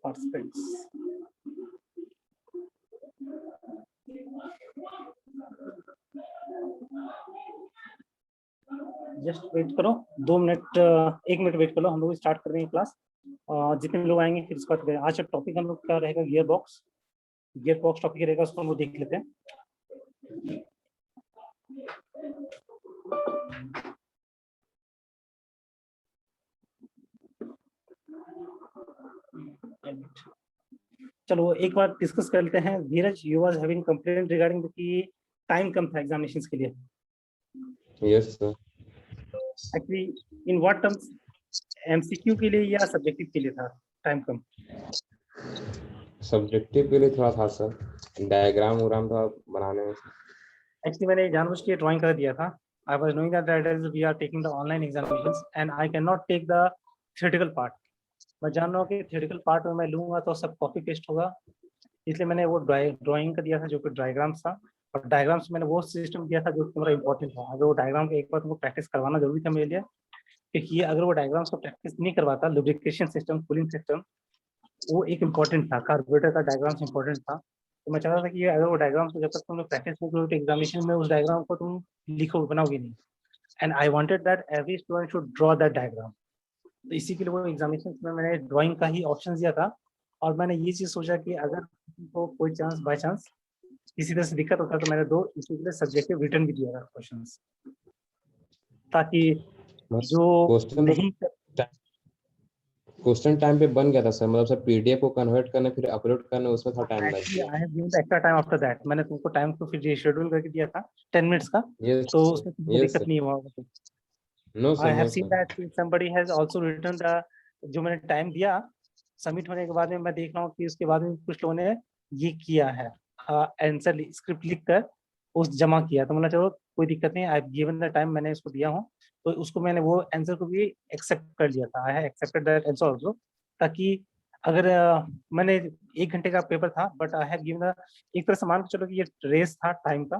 participants. Just wait करो 2 minute, 1 minute wait करो, हम लोग स्टार्ट कर रहे हैं क्लास। जितने लोग आएंगे फिर इसके बाद आज का टॉपिक हम लोग का रहेगा गियर बॉक्स टॉपिक रहेगा, उसको हम लोग देख लेते हैं। चलो एक बार डिस्कस कर लेते हैं। Dheeraj, you was having complaint regarding कि टाइम कम था एग्जामिनेशंस के लिए। Yes sir. Actually in what terms, MCQ के लिए या सब्जेक्टिव के लिए था टाइम कम? सब्जेक्टिव के लिए थोड़ा था सर, डायग्राम था बनाने में। एक्चुअली मैंने जानबूझ के ड्राइंग कर दिया था। I was knowing that we are taking the online examinations and I can not take the theoretical part. मैं जान रहा हूँ कि थ्योरेटिकल पार्ट में मैं लूंगा तो सब कॉपी पेस्ट होगा, इसलिए मैंने वो ड्राइंग का दिया था जो कि डायग्राम्स था। और डायग्राम्स मैंने वो सिस्टम दिया था जो कि मेरा इंपॉर्टेंट था। अगर वो डायग्राम को एक बार तुमको प्रैक्टिस करवाना जरूरी था मेरे लिए, क्योंकि अगर वो डायग्राम्स को प्रैक्टिस नहीं करवाता, लुब्रिकेशन सिस्टम, कूलिंग सिस्टम, वो एक इंपॉर्टेंट था। कार्बोरेटर का डायग्राम्स इंपॉर्टेंट था। तो मैं चाहता था कि अगर वो डायग्राम्स को जब तक तुम लोग प्रैक्टिस नहीं करोगे तो एग्जामिनेशन में उस डायग्राम को तुम लिखो बनाओगे नहीं। And I wanted that every student should draw that diagram. तो इसी के लिए वो एग्जामिनेशन में मैंने ड्राइंग का ही ऑप्शन दिया था। और मैंने ये चीज़ सोचा कि अगर तो कोई चांस बाय चांस किसी तरह से दिक्कत होता है तो मैंने 2 इसी के लिए सब्जेक्टिव रिटर्न भी दिया था क्वेश्चंस, ताकि जो नहीं क्वेश्चन टाइम पे बन गया था सर, मतलब सर पीडीएफ को कन्वर्ट करने फिर अपलोड करने उसमें थोड़ा टाइम लग गया। I have given the extra time after that. मैंने तुमको टाइम को फिर शेड्यूल करके दिया था 10 मिनट्स का, तो उसमें कोई दिक्कत नहीं हुआ। No sir, I have no scene sir. That somebody has also return the, जो मैंने टाइम दिया सबमिट होने के बाद में मैं देख रहा हूँ कि उसके बाद में कुछ लोगों ने ये किया है, आंसर स्क्रिप्ट लिख कर उस जमा किया। तो मतलब चलो कोई दिक्कत नहीं, I have given the time, मैंने इसको दिया हूँ तो उसको मैंने वो आंसर को भी एक्सेप्ट कर लिया था। I have accepted that answer also, ताकि अगर मैंने 1 घंटे का पेपर था बट आई हैव गिवन, एक तरह से मान के चलो कि ये रेस था टाइम का,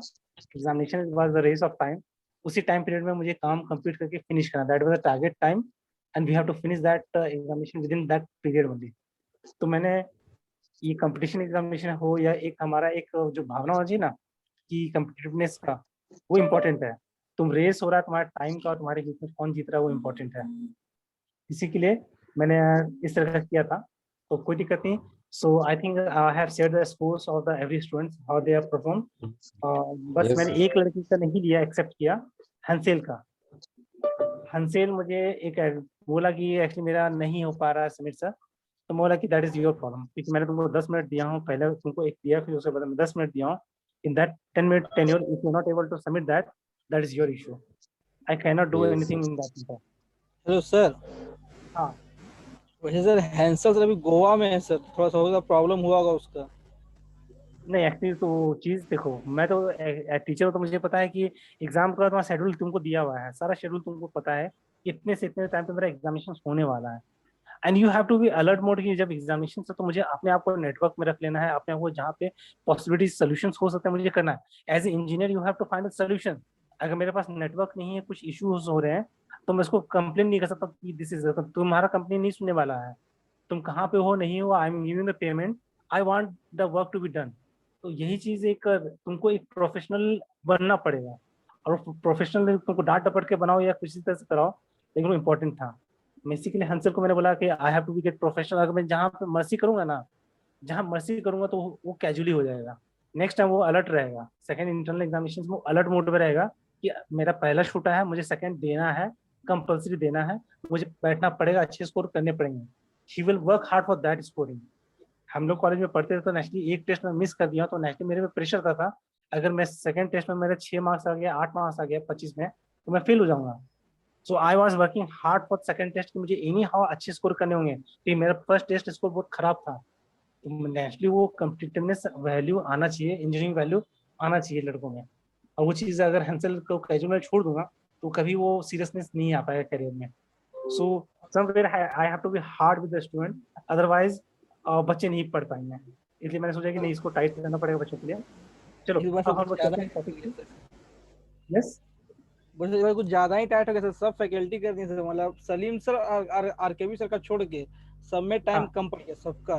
examination was the race of time. उसी टाइम पीरियड में मुझे काम कंप्लीट करके फिनिश करना, that was the target time and we have to finish that examination within that period only. तो मैंने ये कंपटीशन एग्जामिनेशन हो या एक हमारा एक जो भावना होती है ना कि कम्पिटिटिवनेस का, वो इम्पोर्टेंट है। तुम रेस हो रहा है तुम्हारा टाइम का और तुम्हारे बीच में कौन जीत रहा है वो इम्पोर्टेंट है। इसी के लिए मैंने इस तरह का किया था, तो कोई दिक्कत नहीं। So I think I have shared the scores of the every students how they have perform. बस Yes, मैंने sir. एक लड़की का नहीं लिया, एक्सेप्ट किया, हंसेल का। हंसेल मुझे एक बोला कि एक्चुअली मेरा नहीं हो पा रहा है समीर सर। तो बोला कि दैट इज योर प्रॉब्लम, क्योंकि मैंने तुमको 10 मिनट दिया हूँ, पहले तुमको एक दिया फिर उसके बाद में 10 मिनट दिया हूँ। In that 10 minute tenure if you not able to submit that, that is your issue. I can not do Yes, anything sir. In that. Hello sir. हाँ वैसे सर हैंसल सर अभी गोवा में है सर, थोड़ा सा problem हुआ होगा उसका। नहीं, एक्चुअली तो चीज़ देखो, मैं तो टीचर हूँ तो मुझे पता है कि एग्जाम का तुम्हारा शेड्यूल तुमको दिया हुआ है, सारा शेड्यूल तुमको पता है कि इतने से इतने टाइम पे मेरा एग्जामिनेशन होने वाला है। And you have to be alert mode की जब एग्जामिनेशन से, तो मुझे अपने आप को नेटवर्क में रख लेना है, अपने आप को जहाँ पे पॉसिबिलिटी सोल्यूशंस हो सकते हैं मुझे करना है। As a engineer you have to find a solution. अगर मेरे पास नेटवर्क नहीं है, कुछ इश्यूज हो रहे हैं, तो मैं इसको कंप्लेन नहीं कर सकता कि दिस इज, तुम्हारा कंपनी नहीं सुनने वाला है, तुम कहाँ पे हो नहीं हो, I am giving the payment, I want the work to be done. तो यही चीज एक, तुमको एक प्रोफेशनल बनना पड़ेगा। और प्रोफेशनल तुमको डांट डपट के बनाओ या किसी तरह से कराओ, लेकिन वो इम्पोर्टेंट था। बेसिकली हंसल को मैंने बोला कि I have to be get professional. अगर मैं जहाँ पे मर्सी करूंगा ना, जहाँ मर्सी करूंगा तो वो कैजुअली हो जाएगा। नेक्स्ट टाइम वो अलर्ट रहेगा, सेकंड इंटरनल एग्जामिनेशन में अलर्ट मोड में रहेगा कि मेरा पहला छूटा है, मुझे सेकंड देना है, कंपल्सरी देना है, मुझे बैठना पड़ेगा, अच्छे स्कोर करने पड़ेंगे। He will work hard for that scoring. हम लोग कॉलेज में पढ़ते थे तो नेशनली एक टेस्ट में मिस कर दिया तो नेशनली मेरे पे प्रेशर था, अगर मैं सेकंड टेस्ट में मेरे 6 मार्क्स आ गया, 8 मार्क्स आ गया 25 में, तो मैं फेल हो जाऊंगा। So I was working hard for second test कि मुझे एनी हाउ अच्छे स्कोर करने होंगे, क्योंकि मेरा फर्स्ट टेस्ट स्कोर बहुत खराब था। तो नेचुरली वो कम्पिटिटिवनेस वैल्यू आना चाहिए, इंजीनियरिंग वैल्यू आना चाहिए लड़कों में। और वो चीज़ अगर हंसल को कैजुअल में छोड़ दूंगा तो कभी वो सीरियसनेस नहीं आ पाएगा करियर में। So somewhere I have to be hard with the student, otherwise बच्चे नहीं पढ़ पाएंगे। इसलिए मैंने सोचा कि नहीं, इसको टाइट करना पड़ेगा बच्चों के लिए। चलो इस बार अब सब हम कुछ लोग ज्यादा चलते ही हैं टॉपिक टाइट पे। हो गया सर। यस। बस इस बार कुछ ज्यादा ही टाइट हो गया सर, सब फैकल्टी कर दी सर, मतलब सलीम सर और आरकेबी सर का छोड़ के सब में टाइम हाँ कम पड़ गया सबका,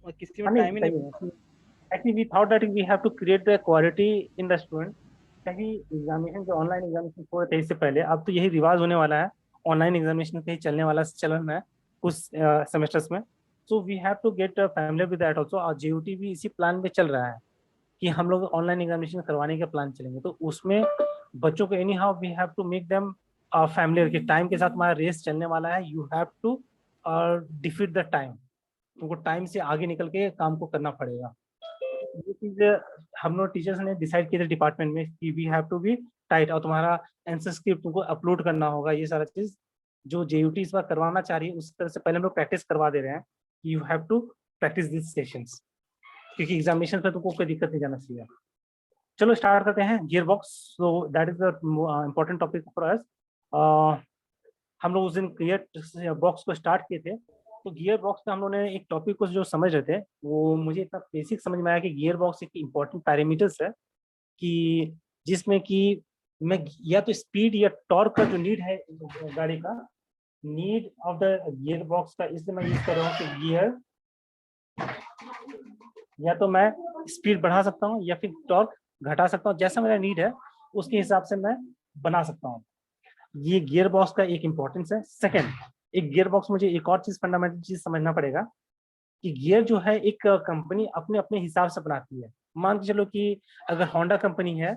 और किसी में हाँ, नहीं टाइम ही नहीं सही है। मिल पा actually we thought that we have to create the quality in the student, ताकि एग्जामिनेशन जो ऑनलाइन एग्जामिनेशन हो रहे थे इससे पहले, अब तो यही रिवाज होने वाला है, ऑनलाइन एग्जामिनेशन पे ही चलने वाला चलन है कुछ सेमेस्टर्स में। So we have to get familiar with that also, और जेयूटी भी इसी प्लान पे चल रहा है कि हम लोग ऑनलाइन एग्जामिनेशन करवाने का प्लान चलेंगे। तो उसमें बच्चों को anyhow we have to make them familiar कि टाइम के साथ हमारा रेस चलने वाला है, you have to defeat the time, तुमको टाइम से आगे निकल के काम को करना पड़ेगा। ये चीज हम लोग टीचर्स ने डिसाइड किया था डिपार्टमेंट में कि we have to be tight, और तुम्हारा आंसर स्क्रिप्ट तुमको अपलोड करना होगा, ये सारा चीज जो जेयूटी इस बार करवाना चाह रही है उस तरह से पहले हम लोग प्रैक्टिस करवा दे रहे हैं कि you have to practice this sessions, क्योंकि एग्जामिनेशन पे तुमको कोई दिक्कत नहीं जाना चाहिए। चलो स्टार्ट करते हैं gear box. So that is the important topic for us. हम लोग उस दिन गियर बॉक्स को स्टार्ट किए थे। तो गियर बॉक्स में हम लोगों ने एक टॉपिक को जो समझ रहे थे, वो मुझे इतना बेसिक समझ में आया कि गियर बॉक्स एक इम्पोर्टेंट पैरामीटर्स है कि जिसमें कि मैं या तो स्पीड या टॉर्क का जो नीड है गाड़ी का, need of the gear box का, इसलिए मैं यूज कर रहा हूँ कि गियर, या तो मैं स्पीड बढ़ा सकता हूँ या फिर टॉर्क घटा सकता हूँ, जैसा मेरा नीड है उसके हिसाब से मैं बना सकता हूँ। ये गियर बॉक्स का एक इंपॉर्टेंस है। सेकंड, एक गियर बॉक्स, मुझे एक और चीज फंडामेंटल चीज समझना पड़ेगा कि गियर जो है एक कंपनी अपने अपने हिसाब से बनाती है। मान के चलो कि अगर होंडा कंपनी है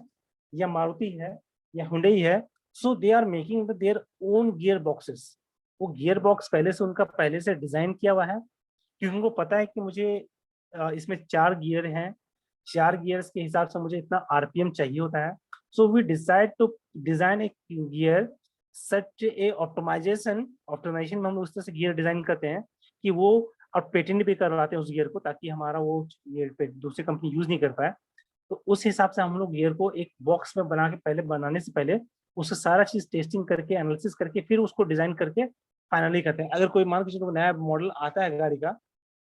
या मारुति है या हुंडई है, so they are making their own gear boxes. वो गियर बॉक्स पहले से उनका पहले से डिजाइन किया हुआ है, क्योंकि उनको पता है कि मुझे इसमें 4 गियर हैं, 4 गियर्स के हिसाब से मुझे इतना आरपीएम चाहिए होता है। So we decide to design a gear such a optimization में हम उस तरह से गियर डिजाइन करते हैं कि वो, और पेटेंट भी करवाते हैं उस गियर को, ताकि हमारा वो गियर पे दूसरी कंपनी यूज नहीं कर पाए। तो उस हिसाब से हम लोग गियर को एक बॉक्स में बना के पहले, बनाने से पहले उससे सारा चीज टेस्टिंग करके एनालिसिस करके फिर उसको डिजाइन करके फाइनली करते हैं। अगर कोई मान के चलो नया मॉडल आता है गाड़ी का,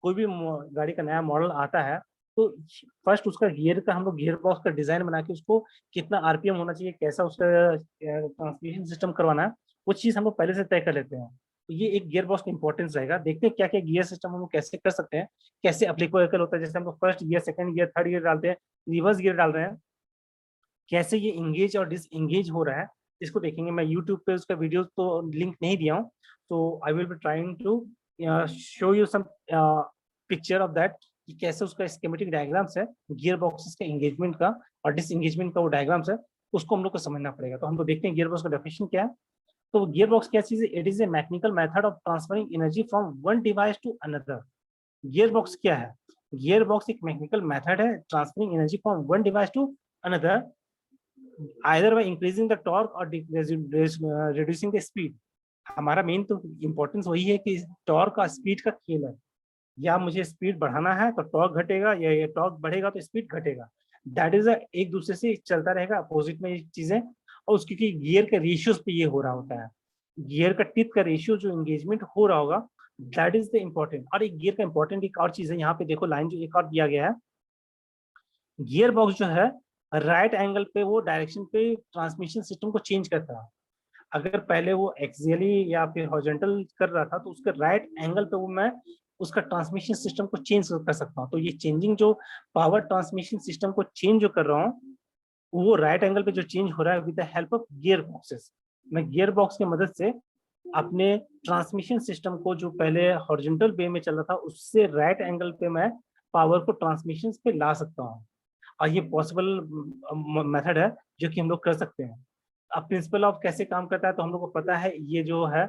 कोई भी गाड़ी का नया मॉडल आता है, तो फर्स्ट उसका गियर का हम लोग गियर बॉक्स का डिजाइन बना के उसको कितना आरपीएम होना चाहिए, कैसा उसका ट्रांसमिशन सिस्टम करवाना है, वो चीज हम लोग पहले से तय कर लेते हैं। तो ये एक गियर बॉक्स का इंपॉर्टेंस रहेगा। देखते हैं क्या क्या गियर सिस्टम हम लोग कैसे कर सकते हैं, कैसे अप्लीकेबल होता है। जैसे हम लोग first gear, second gear, third gear डालते हैं, रिवर्स गियर डाल रहे हैं, कैसे ये इंगेज और डिसएंगेज हो रहा है, इसको देखेंगे। मैं यूट्यूब पे उसका वीडियो तो लिंक नहीं दिया हूँ, तो I will be trying to show you some picture of that कि कैसे उसका स्कीमेटिक डायग्राम्स है गियर बॉक्सेस के एंगेजमेंट का और डिसएंगेजमेंट का, वो डायग्राम्स है, उसको हम लोग को समझना पड़ेगा। तो हम लोग देखते हैं गियर बॉक्स का डेफिनेशन क्या है। तो गियर बॉक्स क्या चीज है? It is a mechanical method of transferring energy from one device to another. Gear box क्या है? गियर बॉक्स एक मैकेनिकल मेथड है transferring energy from one device to another, either by increasing the torque or reducing the speed। हमारा main तो importance वही है कि torque का स्पीड का खेल है, या मुझे स्पीड बढ़ाना है तो टॉर्क घटेगा, या ये टॉर्क बढ़ेगा तो स्पीड घटेगा। दैट इज एक दूसरे से चलता रहेगा अपोजिट में ये चीजें, और उसकी गियर के रेशियोज पे ये हो रहा होता है। गियर का टिप का रेशियो जो एंगेजमेंट हो रहा होगा, दैट इज द इम्पोर्टेंट। और एक गियर का इम्पोर्टेंट एक और चीज है, यहाँ पे देखो लाइन जो एक और दिया गया है, गियर बॉक्स जो है राइट एंगल पे वो डायरेक्शन पे ट्रांसमिशन सिस्टम को चेंज करता है। अगर पहले वो एक्सियली या फिर हॉरिजॉन्टल कर रहा था, तो उसके राइट एंगल पे वो मैं उसका ट्रांसमिशन सिस्टम को चेंज कर सकता हूँ। तो ये चेंजिंग जो पावर ट्रांसमिशन सिस्टम को चेंज जो कर रहा हूँ, वो राइट एंगल पे जो चेंज हो रहा है with the help of gear boxes. मैं गियर बॉक्स की मदद से अपने ट्रांसमिशन सिस्टम को, जो पहले हॉरिजॉन्टल वे में चल रहा था, उससे राइट एंगल पे मैं पावर को ट्रांसमिशन पे ला सकता हूँ। और ये पॉसिबल मेथड है जो कि हम लोग कर सकते हैं। अब प्रिंसिपल ऑफ कैसे काम करता है तो हम लोग को पता है। ये जो है,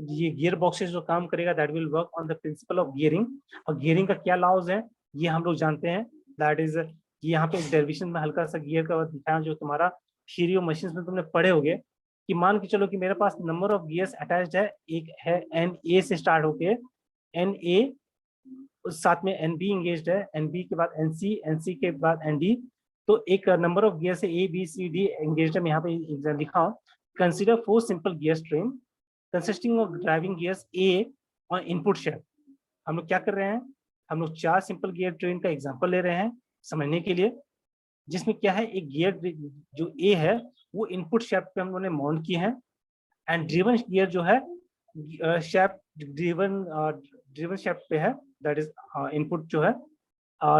ये गियर बॉक्सेस जो काम करेगा, that will work on the principle of gearing. और गियरिंग का क्या लॉज है ये हम लोग जानते हैं। दैट इज, यहाँ पे एक डेरिवेशन में हल्का सा गियर का दिखाया, जो तुम्हारा थ्योरी ऑफ मशीन्स में तुमने पढ़े होगे, कि मान के चलो कि मेरे पास नंबर ऑफ गियर्स अटैच्ड है। एक है एन ए से स्टार्ट होके एन ए, उस साथ में एन बी इंगेज है, एन बी के बाद एन सी के बाद एन डी। तो एक नंबर ऑफ गियर से A B C D engage है। मैं यहाँ पे लिखा हूँ, consider 4 simple gear train consisting of driving gears A और इनपुट शेप। हम लोग क्या कर रहे हैं, हम लोग 4 सिंपल गियर ट्रेन का एग्जांपल ले रहे हैं समझने के लिए, जिसमें क्या है, एक गियर जो ए है वो इनपुट शाफ्ट पे हम लोगों ने माउंट किए हैं, एंड ड्रिवन गियर जो है शाफ्ट ड्रिवन शाफ्ट पे है, दैट इज इनपुट जो है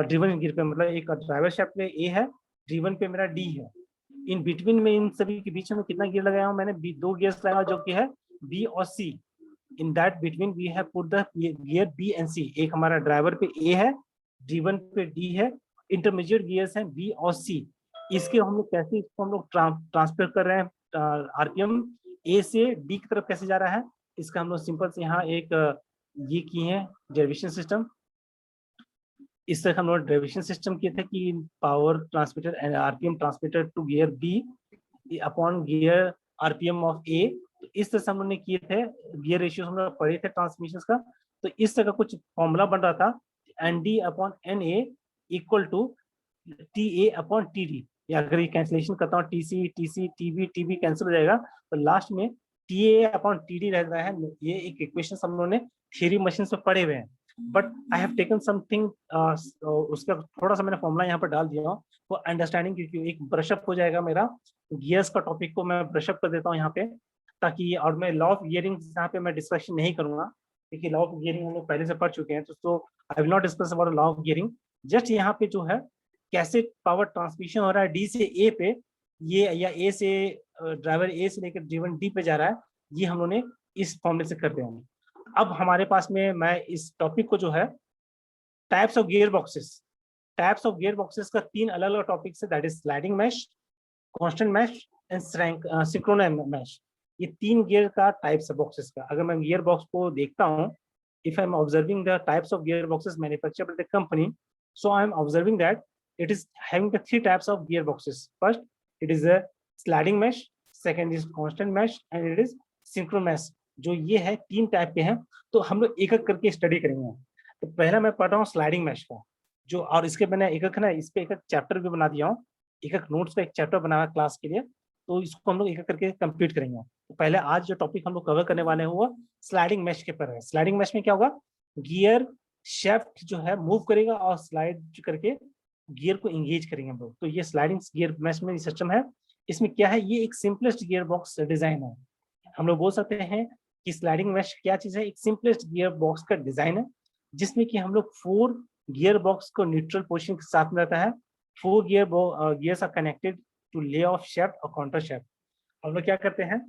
ड्रिवन गियर पे, मतलब एक ड्राइवर शाफ्ट पे ए है, ड्रिवन पे मेरा डी है। इन बिटवीन में, इन सभी के बीच में कितना गियर लगाया हूँ मैंने, 2 गियर्स लगाया जो कि है बी और C. In that between we have put the gear B and C. एक हमारा ड्राइवर पे ए है, ड्रिवन पे डी है, इंटरमीडिएट गियर्स हैं बी और सी। इसके हम लोग कैसे, इसको हम लोग ट्रांसफर कर रहे हैं आरपीएम ए से डी की तरफ कैसे जा रहा है, इसका हम लोग सिंपल से यहाँ एक ये किए हैं डेरिवेशन सिस्टम। इस तरह हम लोग डेरिवेशन सिस्टम किए थे कि power transmitter and RPM transmitter to gear B upon gear RPM of A. तो इस तरह से हम लोग ने किए थे, गियर रेशियो हम लोग पढ़े थे ट्रांसमिशन का। तो इस तरह का कुछ फॉर्मूला बन रहा था, N D upon N A equal to T A upon T D, या अगर ये कैंसिलेशन करता हूँ T C T B cancel हो जाएगा, तो लास्ट में T A upon T D रहता है। ये एक इक्वेशन हम लोगों ने थियरी मशीन में पढ़े हुए हैं, but I have taken something, उसका थोड़ा सा मैंने फॉर्मूला यहाँ पर डाल दिया हूँ फॉर अंडरस्टैंडिंग, क्योंकि एक ब्रशअप हो जाएगा मेरा गियर्स का टॉपिक को मैं ब्रशअप कर देता हूँ यहाँ पे, ताकि, और मैं लॉ ऑफ गियरिंग यहाँ पे मैं डिस्कशन नहीं करूंगा, क्योंकि लॉ ऑफ गियरिंग हम लोग पहले से पढ़ चुके हैं, तो I will not discuss about law of gearing. Just यहाँ पे जो है कैसे पावर ट्रांसमिशन हो रहा है डी से ए पे, ये या ए से ड्राइवर ए से लेकर ड्रिवन डी पे जा रहा है, ये हम लोगों ने इस फॉर्मूले से कर दिया है। अब हमारे पास में, मैं इस टॉपिक को जो है टाइप्स ऑफ गियर बॉक्सेस का 3 अलग अलग टॉपिक है, that is sliding mesh, constant mesh and synchronous mesh. ये 3 गियर का टाइप्स है बॉक्सेस का। अगर मैं गियर बॉक्स को देखता हूँ, if I am observing the types of gear boxes manufactured by the company, so I am observing that it is having the 3 types of gear boxes. First, it is a sliding mesh, second is constant mesh, and it is synchro mesh. जो ये है 3 type के हैं, तो हम लोग एक एक करके स्टडी करेंगे। तो पहला मैं पढ़ रहा हूँ स्लाइडिंग मैश का, जो, और इसके मैंने एक एक ना इस पे एक चैप्टर भी बना दिया हूँ, एक नोट्स का एक चैप्टर बनाया क्लास के लिए, तो इसको हम लोग एक करके कंप्लीट करेंगे। तो पहले आज जो टॉपिक हम लोग कवर करने वाले हैं वो स्लाइडिंग मैश के पर है। स्लाइडिंग मैश में क्या होगा, गियर शाफ्ट जो है मूव करेगा और स्लाइड करके गियर को एंगेज करेंगे हम लोग। तो ये स्लाइडिंग गियर मैश में सिस्टम है। इसमें क्या है, ये एक सिंपलेस्ट गियर बॉक्स डिजाइन है। हम लोग बोल सकते हैं कि स्लाइडिंग मैश क्या चीज है, एक सिंपलेस्ट गियर बॉक्स का डिजाइन है, जिसमें कि हम लोग 4 गियर बॉक्स को न्यूट्रल पोजीशन के साथ में रहता है। 4 gears are connected to lay off shaft और काउंटर शाफ्ट। हम लोग क्या करते हैं,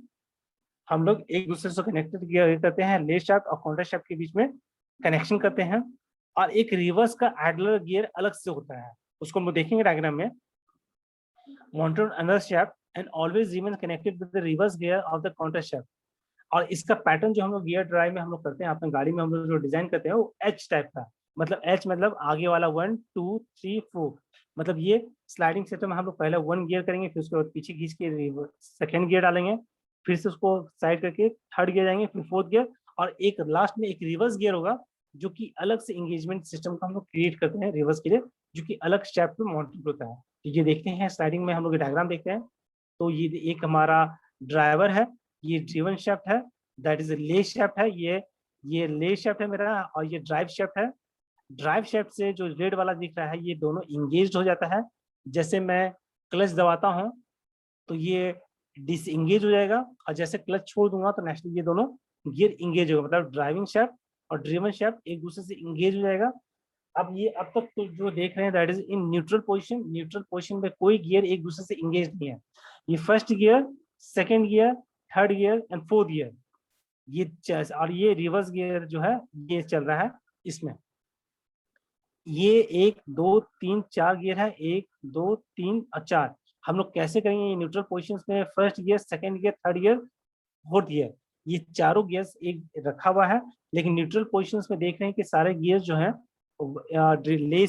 हम लोग एक दूसरे से कनेक्टेड गियर करते हैं, ले शाफ्ट और काउंटर शाफ्ट के बीच में कनेक्शन करते हैं, और एक रिवर्स का एडलर गियर अलग से होता है, उसको हम लोग देखेंगे डायग्राम में। Mounted on another shaft and always remain connected with the reverse gear of the counter shaft. और इसका पैटर्न जो हम लोग गियर ड्राइव में हम लोग करते हैं, अपने गाड़ी में हम लोग जो डिजाइन करते हैं वो एच टाइप का, मतलब एच मतलब आगे वाला 1 2 3 4, मतलब ये स्लाइडिंग सिस्टम में हम लोग पहले 1 गियर करेंगे, फिर उसके बाद पीछे खींच के सेकेंड गियर डालेंगे, फिर से उसको साइड करके थर्ड गियर जाएंगे, फिर फोर्थ गियर, और एक लास्ट में एक रिवर्स गियर होगा, जो कि अलग से एंगेजमेंट सिस्टम का हम लोग क्रिएट करते हैं रिवर्स के लिए, जो कि अलग शाफ्ट पे माउंटेड होता है। तो ये देखते हैं स्लाइडिंग में हम लोग डायग्राम देखते हैं। तो ये एक हमारा ड्राइवर है, ये ड्रिवन शाफ्ट है, दैट इज ले शाफ्ट है, ये ले शाफ्ट है मेरा, और ये ड्राइव शाफ्ट है। ड्राइव शाफ्ट से जो रेड वाला दिख रहा है, ये दोनों इंगेज हो जाता है। जैसे मैं क्लच दबाता हूँ तो ये डिसएंगेज हो जाएगा, और जैसे क्लच छोड़ दूंगा तो नेक्स्ट ये दोनों गियर इंगेज होगा, मतलब ड्राइविंग शाफ्ट और ड्रिवन शाफ्ट एक दूसरे से इंगेज हो जाएगा। अब ये अब तक तो जो देख रहे हैं that is in neutral position. Neutral position में कोई गियर एक दूसरे से इंगेज नहीं है। ये first gear, second gear, third gear and fourth gear, ये और ये रिवर्स गियर जो है ये चल रहा है इसमें। ये 1 2 3 4 गियर है, 1 2 3 और 4। हम लोग कैसे करेंगे, ये न्यूट्रल पोजीशंस में first gear, second gear, third gear, fourth gear, ये चारों गियर्स एक रखा हुआ है। लेकिन न्यूट्रल पोजीशंस में देख रहे हैं कि सारे गियर जो है ले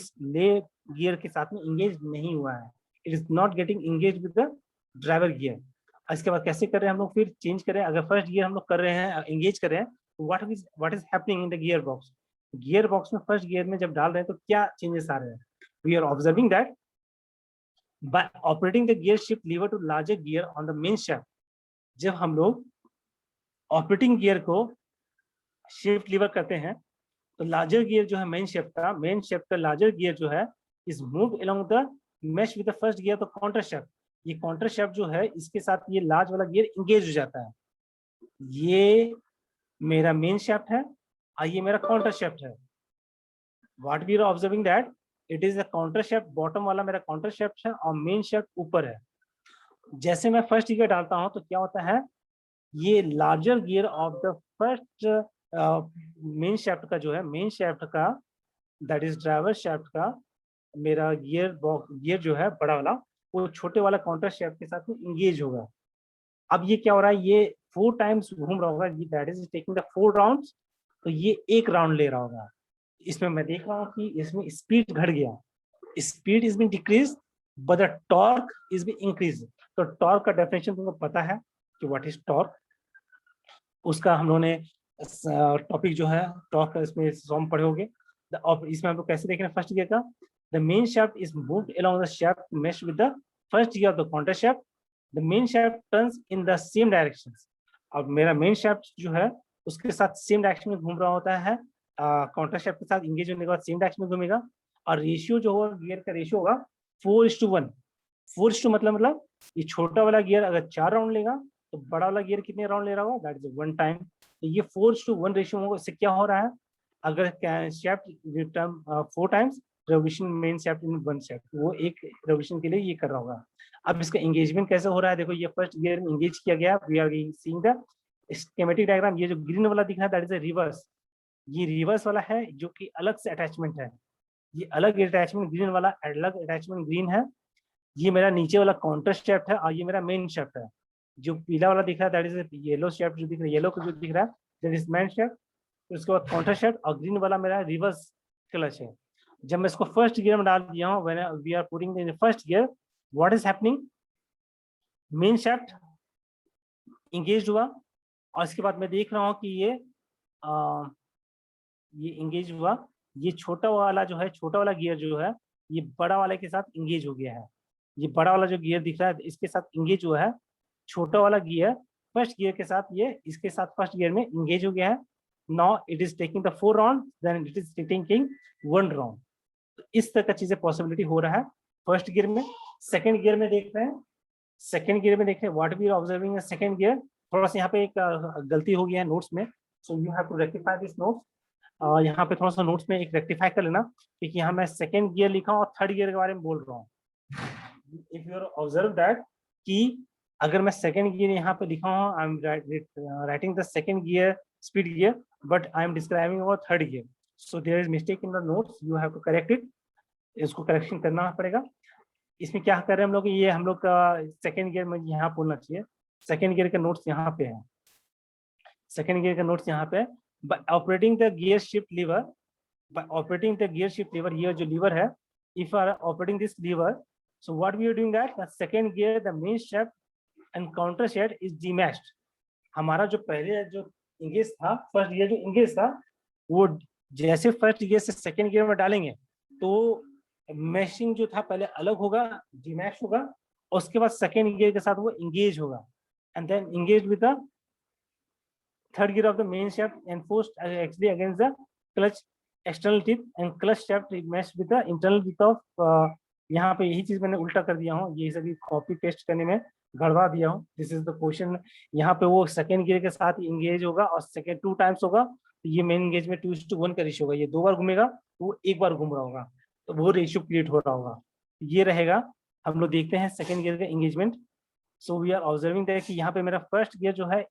गियर के साथ में इंगेज नहीं हुआ है, it is not getting engage with the driver gear. इसके बाद कैसे कर रहे हैं हम लोग, फिर चेंज करें। अगर फर्स्ट गियर हम लोग कर रहे हैं, इंगेज कर रहे हैं, what is happening in the gear box. Gear box में फर्स्ट गियर में जब डाल रहे हैं तो क्या चेंजेस आ रहे हैं, we are observing that by operating the gear shift lever to larger gear on the main shaft. जब हम लोग ऑपरेटिंग गियर को शिफ्ट लीवर करते हैं तो लार्जर गियर जो है मेन शेफ्ट का लार्जर गियर जो है is move along the mesh with the first gear, तो काउंटर शेफ्ट, ये काउंटर शेफ्ट जो है इसके साथ ये लार्ज वाला गियर इंगेज हो जाता है। ये मेरा मेन शेफ्ट है और ये मेरा काउंटर शेफ्ट है। What we are observing that it is a counter shaft, bottom वाला मेरा काउंटर शेफ्ट है और मेन शेफ्ट ऊपर है। जैसे मैं फर्स्ट गियर डालता हूं तो क्या होता है, ये larger gear of the first main shaft का जो है, मेन शेफ्ट का दैट इज ड्राइवर शेफ्ट का मेरा गियर जो है बड़ा वाला, वो छोटे वाला काउंटर शेफ्ट के साथ में इंगेज होगा। अब ये क्या हो रहा है, ये 4 टाइम्स घूम रहा होगा, that is taking the 4 rounds, तो ये एक राउंड ले रहा होगा। इसमें मैं देख रहा हूँ कि इसमें स्पीड घट गया, speed is been decrease but the torque is been increase. तो टॉर्क का डेफिनेशन तुमको पता है कि व्हाट इज टॉर्क, उसका हम लोगों ने टॉपिक जो है टॉर्क का इसमें फॉर्म पढ़े होंगे। इसमें हम लोग कैसे देख रहे हैं फर्स्ट गियर का, the main shaft is moved along the shaft mesh with the first gear of the counter shaft, the main shaft turns in the same direction. अब मेरा मेन शाफ्ट जो है उसके साथ सेम डायरेक्शन में घूम रहा होता है, काउंटर शाफ्ट के साथ इंगेज होने के बाद सेम डायरेक्शन में घूमेगा, और रेशियो जो होगा गियर का रेशियो होगा 4:1। 4:, मतलब ये छोटा वाला गियर अगर 4 राउंड लेगा तो बड़ा वाला गियर कितने राउंड ले रहा होगा, दैट इज 1 टाइम। तो ये 4:1 रेशियो होगा। इससे क्या हो रहा है, अगर shaft return 4 times revolution main shaft in 1 shaft, वो एक रेवोल्यूशन के लिए ये कर रहा होगा। अब इसका एंगेजमेंट कैसे हो रहा है, देखो ये फर्स्ट गियर में एंगेज किया गया, we are seeing the schematic diagram. ये जो ग्रीन वाला दिख रहा है दैट इज अ रिवर्स, ये रिवर्स वाला है जो कि अलग से अटैचमेंट है, ये अलग अटैचमेंट ग्रीन वाला, अलग अटैचमेंट ग्रीन है। ये मेरा नीचे वाला काउंटर शाफ्ट है और ये मेरा मेन शाफ्ट है। जो पीला वाला दिख रहा है दैट इज येलो शाफ्ट, जो दिख रहा है येलो जो दिख रहा है दैट इज मेन शाफ्ट। उसके बाद काउंटर शाफ्ट और ग्रीन वाला मेरा रिवर्स क्लच है। जब मैं इसको फर्स्ट गियर में डाल दिया हूँ, when we are putting in first gear, what is happening, main shaft engage हुआ और इसके बाद मैं देख रहा हूँ कि ये इंगेज हुआ, ये छोटा वाला जो है, छोटा वाला गियर जो है ये बड़ा वाले के साथ इंगेज हो गया है। ये बड़ा वाला जो गियर दिख रहा है इसके साथ इंगेज हुआ है, छोटा वाला गियर फर्स्ट गियर के साथ ये इसके साथ फर्स्ट गियर में इंगेज हो गया है। Now it is taking the 4 round, then it is taking 1 round. तो इस तरह का चीजें पॉसिबिलिटी हो रहा है फर्स्ट गियर में। सेकंड गियर में देख रहे हैं, सेकंड गियर में देख रहे हैं what we are observing in second gear. थोड़ा सा यहाँ पे एक गलती हो गया है नोट्स में, so you have to rectify this notes. यहाँ पे थोड़ा सा नोट्स में एक रेक्टिफाई कर लेना, क्योंकि यहाँ मैं सेकंड गियर लिखा हूँ और थर्ड गियर के बारे में बोल रहा हूँ। If you are observe that कि अगर मैं सेकंड गियर यहाँ पे लिखा हूँ, I am writing the second gear speed gear but I am describing our third gear, so there is mistake in the notes, you have to correct it. इसको correction करना पड़ेगा। इसमें क्या कर रहे हैं हम लोग, ये हम लोग का सेकंड गियर में यहाँ बोलना चाहिए, सेकंड गियर का नोट्स यहाँ पे है, सेकंड गियर का नोट्स यहाँ पे है। by operating the gear shift lever, by operating the gear shift lever, ये जो lever है, if you are operating this lever, so what we are doing that the second gear, the main shaft and counter shaft is dematched। हमारा जो पहले जो engage था, first gear जो engage था, वो जैसे फर्स्ट गियर से सेकंड गियर में डालेंगे तो मैशिंग जो था पहले अलग होगा, डिमैच होगा, और उसके बाद सेकंड गियर के साथ वो इंगेज होगा and then engage with the third gear of the main shaft and forced actually against the clutch external teeth and clutch shaft meshed with the internal teeth of यहाँ पे यही चीज मैंने उल्टा कर दिया हूँ, ये सभी कॉपी पेस्ट करने में गड़बड़ा दिया हूँ। This is the question. यहाँ पे वो सेकंड गियर के साथ इंगेज होगा और सेकंड 2 टाइम्स होगा, तो ये मेन इंगेज में 2:1 का रेशियो होगा। ये 2 बार घूमेगा तो वो 1 बार घूम रहा होगा, तो वो रेशियो क्रिएट हो रहा होगा। ये रहेगा। हम लोग देखते हैं सेकंड गियर का engagement. So we are observing that कि यहाँ पे मेरा फर्स्ट गियर जो है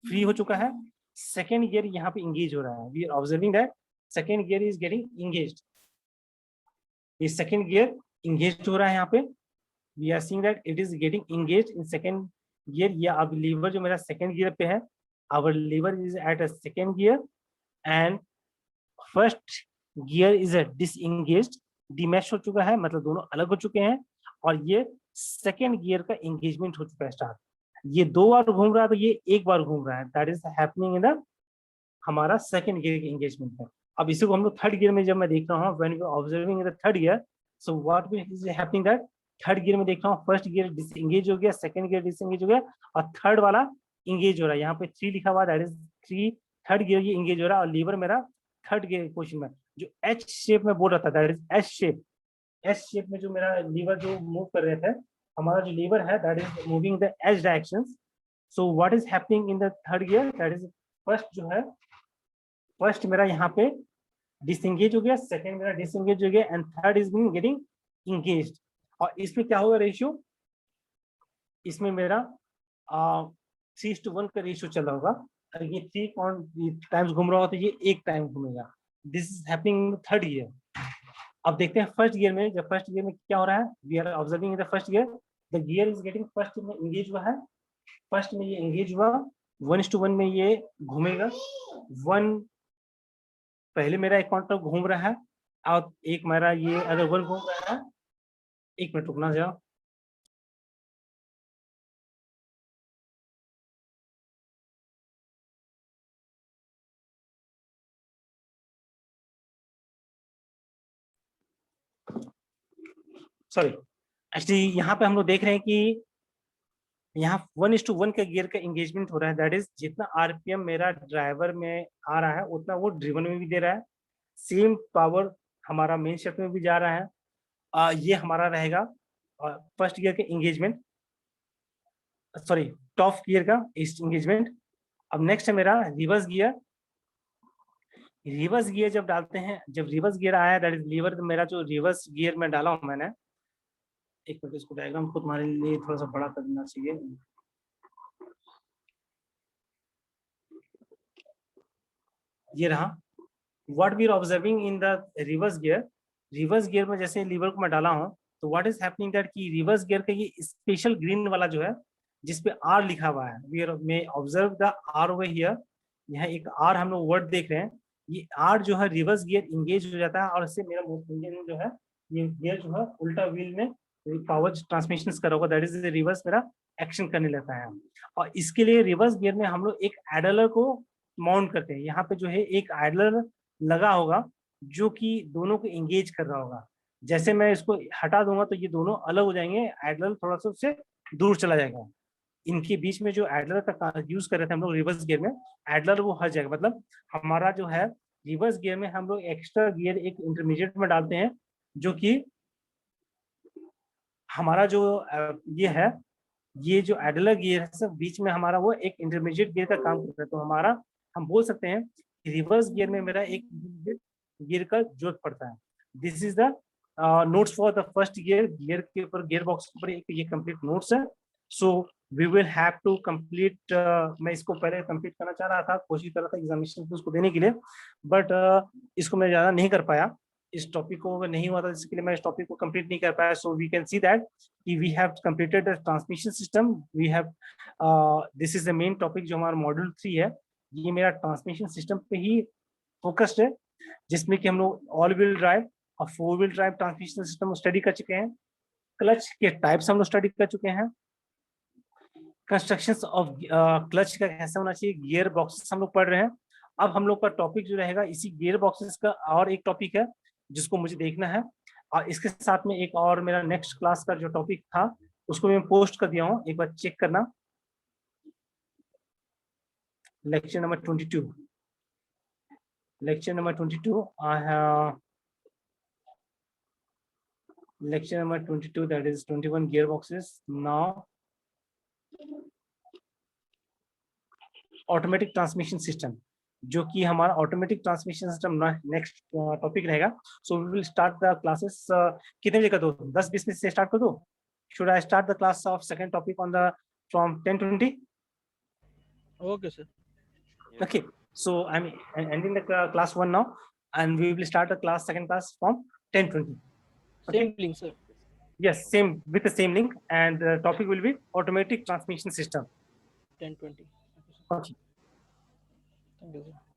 फ्री हो चुका है, सेकेंड गियर यहाँ पे इंगेज हो रहा है। We are observing that second gear is getting engaged, ये सेकेंड गियर इंगेज हो रहा है यहाँ पे। We are seeing that it is getting engage in second gear. ये अब लीवर जो मेरा सेकेंड गियर पे है, our lever is at a second gear and first gear is disengaged, demesh हो चुका है, मतलब दोनों अलग हो चुके हैं, और ये सेकेंड गियर का एंगेजमेंट हो चुका है स्टार्ट। ये 2 बार घूम रहा है तो ये 1 बार घूम रहा है, that is happening in the हमारा सेकंड गियर के एंगेजमेंट है। अब इसी को हम लोग थर्ड गियर में जब मैं देख रहा हूँ, when we observing in the third gear, so what is happening that third gear में देख रहा हूँ फर्स्ट गियर डिसएंगेज हो गया, सेकंड गियर डिसएंगेज हो गया और थर्ड वाला इंगेज हो रहा है। यहाँ पे 3 लिखा हुआ, दैट इज 3 थर्ड गियर ये इंगेज हो रहा है और लीवर मेरा थर्ड गियर क्वेश्चन में जो एच शेप में बोल रहा था, that is S shape. S shape में जो मेरा लीवर जो मूव कर रहे थे, हमारा जो लीवर है that is moving the H direction. So what is happening in the third gear, that is first जो है, फर्स्ट मेरा यहाँ पे डिसएंगेज हो गया, सेकंड मेरा डिसएंगेज हो गया, and third is being getting engaged. और इसमें क्या होगा रेशियो, इसमें मेरा 3:1 का रेशियो चला होगा। अगर ये 3 टाइम्स घूम रहा हो तो ये 1 टाइम घूमेगा। This is happening in third gear. अब देखते हैं फर्स्ट गियर में, जब फर्स्ट गियर में क्या हो रहा है, we are observing in the first gear, the gear is getting first में इंगेज हुआ है, फर्स्ट में ये इंगेज हुआ, 1:1 में ये घूमेगा। 1 पहले मेरा एक काउंटर घूम रहा है और एक मेरा ये अगर 1 घूम रहा है, 1 मिनट रुकना जरा। सॉरी, एक्चुअली यहाँ पे हम लोग देख रहे हैं कि यहाँ 1:1 का गियर का एंगेजमेंट हो रहा है, दैट इज जितना आरपीएम मेरा ड्राइवर में आ रहा है उतना वो ड्रिवन में भी दे रहा है, सेम पावर हमारा मेन शाफ्ट में भी जा रहा है। ये हमारा रहेगा फर्स्ट गियर का एंगेजमेंट, सॉरी टॉप गियर का एंगेजमेंट। अब नेक्स्ट है मेरा रिवर्स गियर। रिवर्स गियर जब डालते हैं, जब रिवर्स गियर आया दैट इज लीवर, मेरा जो रिवर्स गियर में डाला हूं मैंने, एक मिनट इसको डायग्राम को तुम्हारे लिए थोड़ा सा बड़ा कर देना चाहिए। ये रहा what we are observing in the reverse gear. Reverse gear में जैसे लीवर को मैं डाला हूं तो व्हाट इज हैपनिंग दैट कि रिवर्स गियर का ये स्पेशल ग्रीन वाला जो है जिसपे आर लिखा हुआ है, we are may observe the R over here. यहाँ एक आर हम लोग वर्ड देख रहे हैं, ये आर जो है रिवर्स गियर इंगेज हो जाता है और इससे मेरा इंजन जो है ये गियर जो है उल्टा व्हील में पावर ट्रांसमिशन कर होगा, दैट इज रिवर्स मेरा एक्शन करने लगता है। और इसके लिए रिवर्स गियर में हम लोग एक आइडलर को माउंट करते हैं। यहाँ पे जो है एक आइडलर लगा होगा जो कि दोनों को एंगेज कर रहा होगा। जैसे मैं इसको हटा दूंगा तो ये दोनों अलग हो जाएंगे, आइडलर थोड़ा सा उससे दूर चला जाएगा। इनके बीच में जो आइडलर का यूज कर रहे थे हम लोग रिवर्स गियर में, आइडलर वो हट जाएगा। मतलब हमारा जो है रिवर्स गियर में हम लोग एक्स्ट्रा गियर एक इंटरमीडिएट में डालते हैं, जो कि हमारा जो ये है, ये जो आइडलर गियर है सब बीच में हमारा वो एक इंटरमीडिएट गियर का काम करता है। तो हमारा हम बोल सकते हैं कि रिवर्स गियर में मेरा एक गियर का जरूरत पड़ता है। This is the notes for the first gear. Gear के ऊपर, गियर बॉक्स के ऊपर एक ये कंप्लीट नोट्स है। So we will have to complete, मैं इसको पहले कंप्लीट करना चाह रहा था, कोशिश कर रहा था एग्जामिनेशन उसको देने के लिए, बट इसको मैं ज्यादा नहीं कर पाया। इस टॉपिक को अगर नहीं हुआ था इसके लिए मैं इस टॉपिक को कंप्लीट नहीं कर पाया। So we can see that कि we have completed the transmission system. We have this is the main topic जो हमारा मॉड्यूल 3 है, ये मेरा ट्रांसमिशन सिस्टम पे ही फोकस्ड है, जिसमें कि हम लोग ऑल व्हील ड्राइव और 4 wheel drive transmission system study कर चुके हैं। क्लच के टाइप्स हम लोग स्टडी कर चुके हैं। कंस्ट्रक्शंस ऑफ क्लच का कैसा होना चाहिए, गियर बॉक्सेस हम लोग पढ़ रहे हैं। अब हम लोग का टॉपिक जो रहेगा इसी गियर बॉक्सेस का और एक टॉपिक है जिसको मुझे देखना है, और इसके साथ में एक और मेरा नेक्स्ट क्लास का जो टॉपिक था उसको मैं पोस्ट कर दिया हूँ, एक बार चेक करना। Lecture number 22, lecture number 22, I have lecture number 22, that is 21 gearboxes. Now automatic transmission system, जो कि हमारा automatic transmission system next topic रहेगा। So we will start the classes, कितने बजे कर दो, 10-20 मिनट से स्टार्ट कर दो। Should I start the class of second topic on the from 10:20? Okay, sir. Okay, so I'm ending the class 1 now, and we will start the class second class from 10:20. Okay? Same link, sir. Yes, same with the same link, and the topic will be automatic transmission system. 10:20. Okay. Thank you, sir.